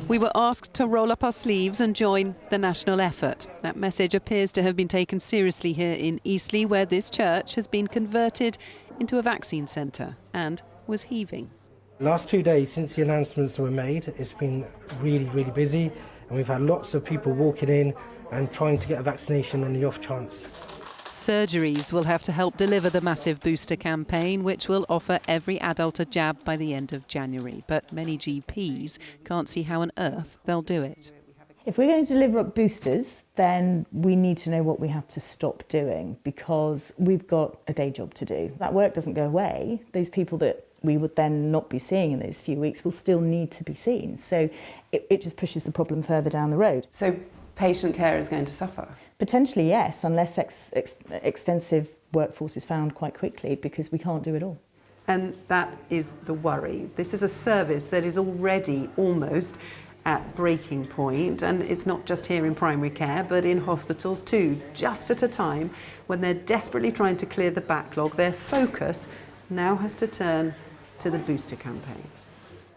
We were asked to roll up our sleeves and join the national effort. That message appears to have been taken seriously here in Eastleigh, where this church has been converted into a vaccine centre and was heaving. The last 2 days since the announcements were made, it's been really, really busy, and we've had lots of people walking in and trying to get a vaccination on the off chance. Surgeries will have to help deliver the massive booster campaign, which will offer every adult a jab by the end of January. But many GPs can't see how on earth they'll do it. If we're going to deliver up boosters, then we need to know what we have to stop doing, because we've got a day job to do. That work doesn't go away. Those people that we would then not be seeing in those few weeks will still need to be seen. So it just pushes the problem further down the road. So patient care is going to suffer? Potentially, yes, unless extensive workforce is found quite quickly, because we can't do it all. And that is the worry. This is a service that is already almost at breaking point, and it's not just here in primary care but in hospitals too, just at a time when they're desperately trying to clear the backlog. Their focus now has to turn to the booster campaign.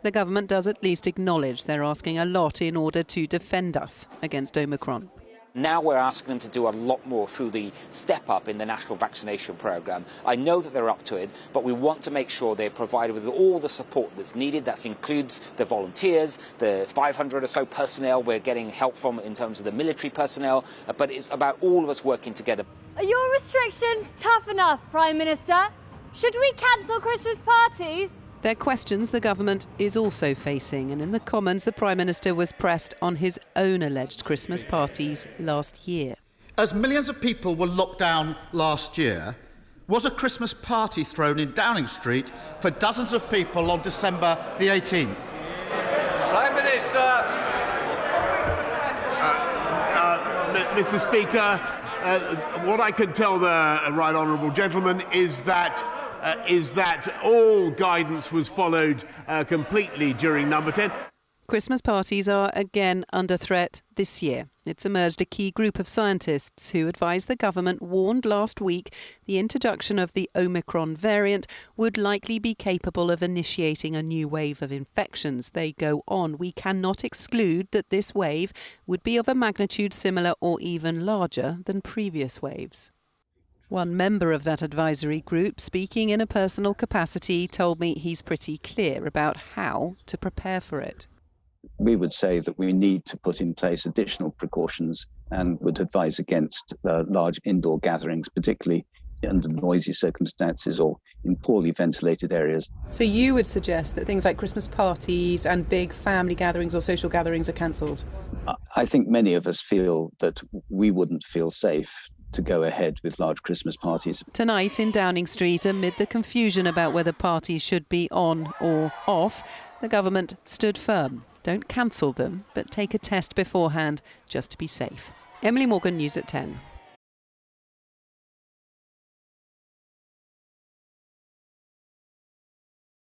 The government does at least acknowledge they're asking a lot in order to defend us against Omicron. Now we're asking them to do a lot more through the step up in the national vaccination programme. I know that they're up to it, but we want to make sure they're provided with all the support that's needed. That includes the volunteers, the 500 or so personnel we're getting help from in terms of the military personnel, but it's about all of us working together. Are your restrictions tough enough, Prime Minister? Should we cancel Christmas parties? They're questions the government is also facing, and in the Commons the Prime Minister was pressed on his own alleged Christmas parties last year. As millions of people were locked down last year, was a Christmas party thrown in Downing Street for dozens of people on December the 18th? Prime Minister! Mr. Speaker, what I can tell the right honourable gentleman is that all guidance was followed completely during Number 10. Christmas parties are again under threat this year. It's emerged a key group of scientists who advised the government warned last week the introduction of the Omicron variant would likely be capable of initiating a new wave of infections. They go on. We cannot exclude that this wave would be of a magnitude similar or even larger than previous waves. One member of that advisory group, speaking in a personal capacity, told me he's pretty clear about how to prepare for it. We would say that we need to put in place additional precautions and would advise against large indoor gatherings, particularly under noisy circumstances or in poorly ventilated areas. So you would suggest that things like Christmas parties and big family gatherings or social gatherings are cancelled? I think many of us feel that we wouldn't feel safe to go ahead with large Christmas parties. Tonight in Downing Street, amid the confusion about whether parties should be on or off, the government stood firm. Don't cancel them, but take a test beforehand just to be safe. Emily Morgan, News at 10.